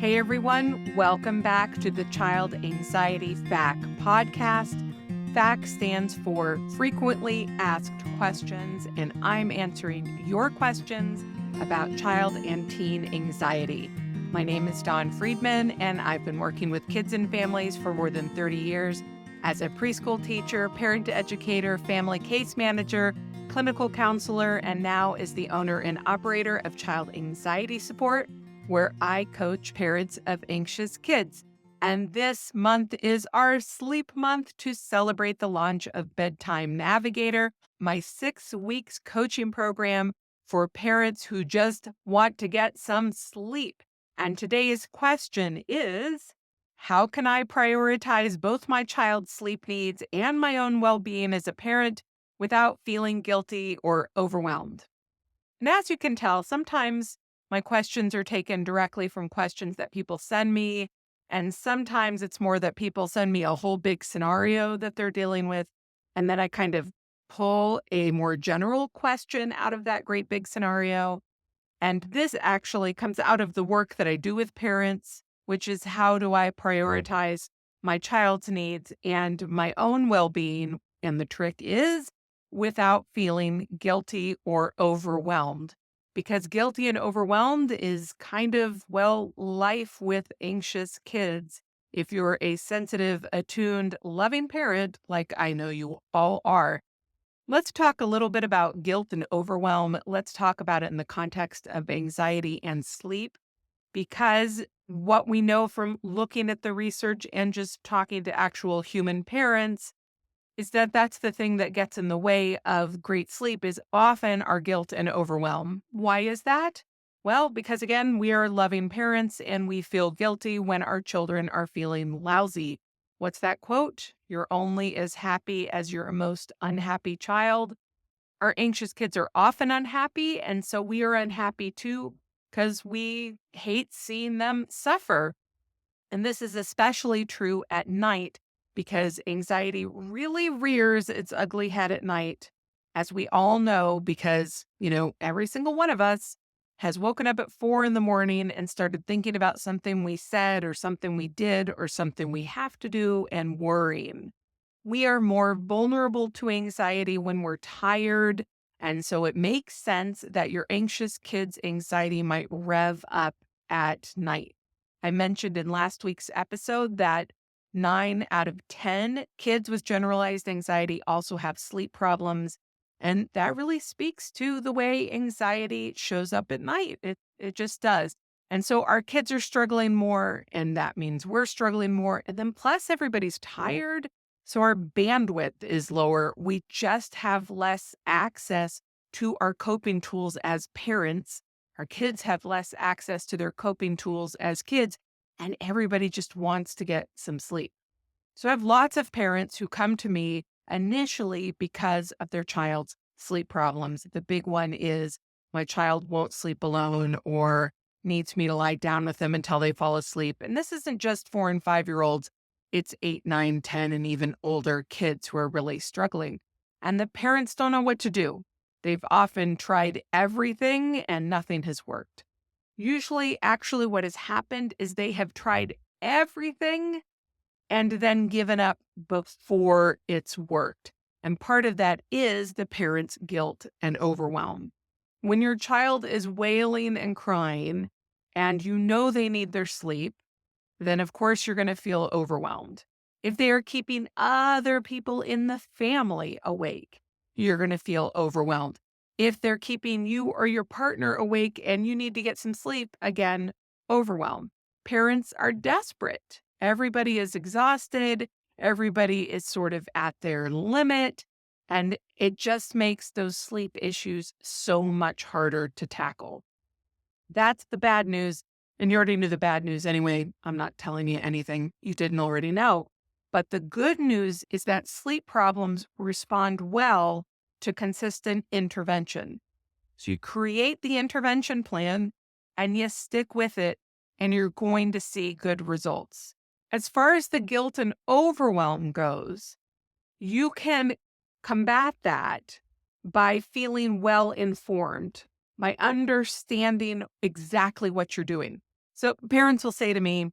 Hey everyone, welcome back to the Child Anxiety FAQ podcast. FAQ stands for Frequently Asked Questions, and I'm answering your questions about child and teen anxiety. My name is Dawn Friedman, and I've been working with kids and families for more than 30 years as a preschool teacher, parent educator, family case manager, clinical counselor, and now is the owner and operator of Child Anxiety Support, where I coach parents of anxious kids. And this month is our sleep month to celebrate the launch of Bedtime Navigator, my 6 weeks coaching program for parents who just want to get some sleep. And today's question is, how can I prioritize both my child's sleep needs and my own well-being as a parent without feeling guilty or overwhelmed? And as you can tell, sometimes my questions are taken directly from questions that people send me. And sometimes it's more that people send me a whole big scenario that they're dealing with. And then I kind of pull a more general question out of that great big scenario. And this actually comes out of the work that I do with parents, which is how do I prioritize my child's needs and my own well-being? And the trick is without feeling guilty or overwhelmed. Because guilty and overwhelmed is kind of, life with anxious kids. If you're a sensitive, attuned, loving parent, like I know you all are. Let's talk a little bit about guilt and overwhelm. Let's talk about it in the context of anxiety and sleep, because what we know from looking at the research and just talking to actual human parents is that that's the thing that gets in the way of great sleep is often our guilt and overwhelm. Why is that? Well, because again, we are loving parents and we feel guilty when our children are feeling lousy. What's that quote? You're only as happy as your most unhappy child. Our anxious kids are often unhappy, and so we are unhappy too because we hate seeing them suffer. And this is especially true at night because anxiety really rears its ugly head at night, as we all know, because, every single one of us has woken up at 4 a.m. and started thinking about something we said or something we did or something we have to do and worrying. We are more vulnerable to anxiety when we're tired. And so it makes sense that your anxious kid's anxiety might rev up at night. I mentioned in last week's episode that 9 out of 10 kids with generalized anxiety also have sleep problems. And that really speaks to the way anxiety shows up at night. It just does. And so our kids are struggling more, and that means we're struggling more. And then plus everybody's tired. So our bandwidth is lower. We just have less access to our coping tools as parents. Our kids have less access to their coping tools as kids, and everybody just wants to get some sleep. So I have lots of parents who come to me initially because of their child's sleep problems. The big one is my child won't sleep alone or needs me to lie down with them until they fall asleep. And this isn't just 4 and 5-year-olds. It's 8, 9, 10, and even older kids who are really struggling. And the parents don't know what to do. They've often tried everything and nothing has worked. Usually, actually, what has happened is they have tried everything and then given up before it's worked. And part of that is the parent's guilt and overwhelm. When your child is wailing and crying and you know they need their sleep, then of course you're going to feel overwhelmed. If they are keeping other people in the family awake, you're going to feel overwhelmed. If they're keeping you or your partner awake and you need to get some sleep, again, overwhelm. Parents are desperate. Everybody is exhausted. Everybody is sort of at their limit. And it just makes those sleep issues so much harder to tackle. That's the bad news. And you already knew the bad news anyway. I'm not telling you anything you didn't already know. But the good news is that sleep problems respond well to consistent intervention. So you create the intervention plan and you stick with it, and you're going to see good results. As far as the guilt and overwhelm goes, you can combat that by feeling well informed, by understanding exactly what you're doing. So parents will say to me,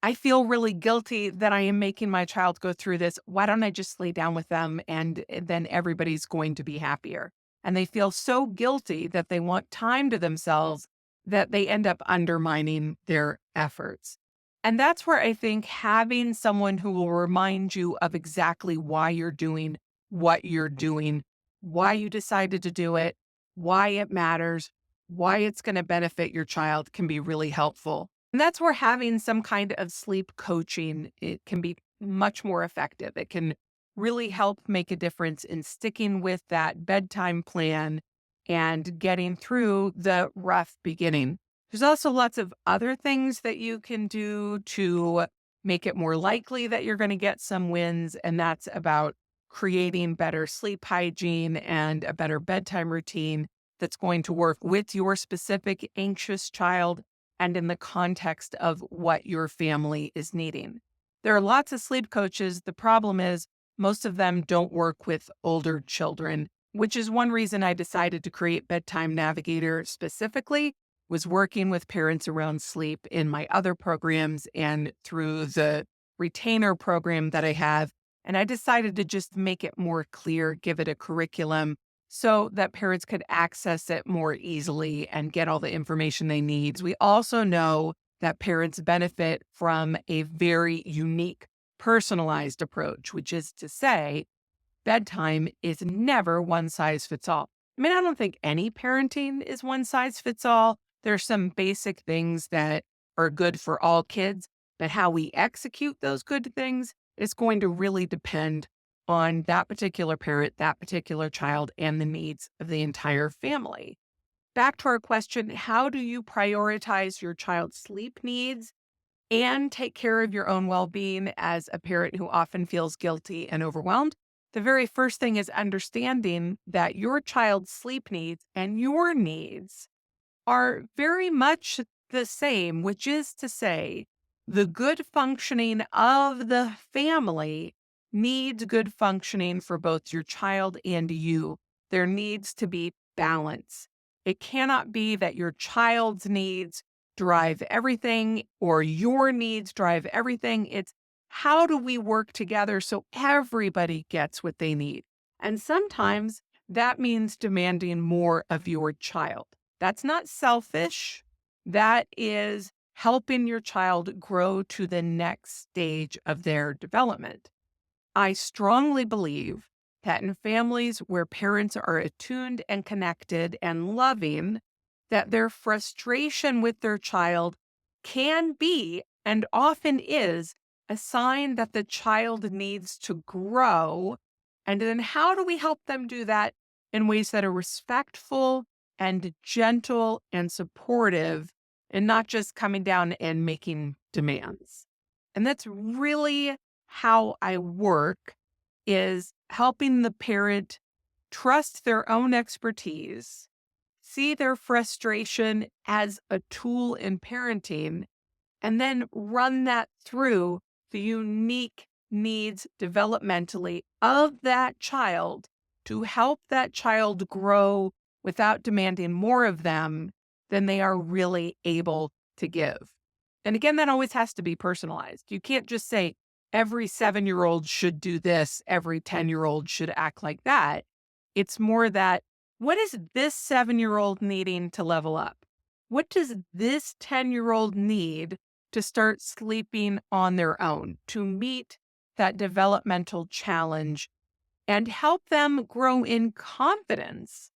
I feel really guilty that I am making my child go through this. Why don't I just lay down with them and then everybody's going to be happier? And they feel so guilty that they want time to themselves that they end up undermining their efforts. And that's where I think having someone who will remind you of exactly why you're doing what you're doing, why you decided to do it, why it matters, why it's going to benefit your child can be really helpful. And that's where having some kind of sleep coaching, it can be much more effective. It can really help make a difference in sticking with that bedtime plan and getting through the rough beginning. There's also lots of other things that you can do to make it more likely that you're going to get some wins. And that's about creating better sleep hygiene and a better bedtime routine that's going to work with your specific anxious child and in the context of what your family is needing. There are lots of sleep coaches. The problem is most of them don't work with older children, which is one reason I decided to create Bedtime Navigator specifically, was working with parents around sleep in my other programs and through the retainer program that I have. And I decided to just make it more clear, give it a curriculum so that parents could access it more easily and get all the information they need. We also know that parents benefit from a very unique, personalized approach, which is to say, bedtime is never one size fits all. I mean, I don't think any parenting is one size fits all. There are some basic things that are good for all kids, but how we execute those good things is going to really depend on that particular parent, that particular child, and the needs of the entire family. Back to our question, how do you prioritize your child's sleep needs and take care of your own well-being as a parent who often feels guilty and overwhelmed? The very first thing is understanding that your child's sleep needs and your needs are very much the same, which is to say, the good functioning of the family needs good functioning for both your child and you. There needs to be balance. It cannot be that your child's needs drive everything or your needs drive everything. It's how do we work together so everybody gets what they need? And sometimes that means demanding more of your child. That's not selfish. That is helping your child grow to the next stage of their development. I strongly believe that in families where parents are attuned and connected and loving, that their frustration with their child can be and often is a sign that the child needs to grow. And then how do we help them do that in ways that are respectful and gentle and supportive and not just coming down and making demands? And that's really how I work, is helping the parent trust their own expertise, see their frustration as a tool in parenting, and then run that through the unique needs developmentally of that child to help that child grow without demanding more of them than they are really able to give. And again, that always has to be personalized. You can't just say every 7-year-old should do this, every 10-year-old should act like that. It's more that what is this 7-year-old needing to level up? What does this 10-year-old need to start sleeping on their own to meet that developmental challenge and help them grow in confidence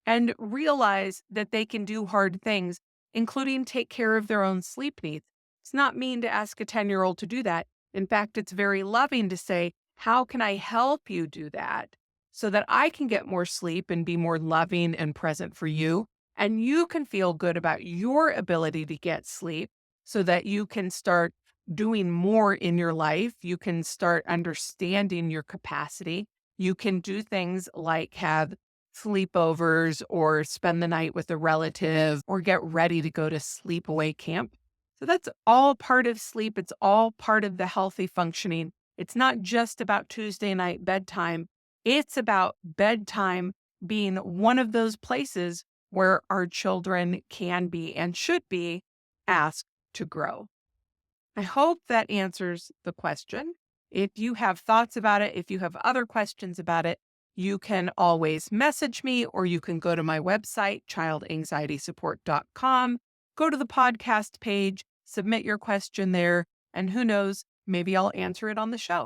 and realize that they can do hard things, including take care of their own sleep needs? It's not mean to ask a 10-year-old to do that. In fact, it's very loving to say, how can I help you do that so that I can get more sleep and be more loving and present for you? And you can feel good about your ability to get sleep so that you can start doing more in your life. You can start understanding your capacity. You can do things like have sleepovers or spend the night with a relative or get ready to go to sleepaway camp. So that's all part of sleep. It's all part of the healthy functioning. It's not just about Tuesday night bedtime. It's about bedtime being one of those places where our children can be and should be asked to grow. I hope that answers the question. If you have thoughts about it, if you have other questions about it, you can always message me, or you can go to my website, childanxietysupport.com, go to the podcast page, submit your question there, and who knows, maybe I'll answer it on the show.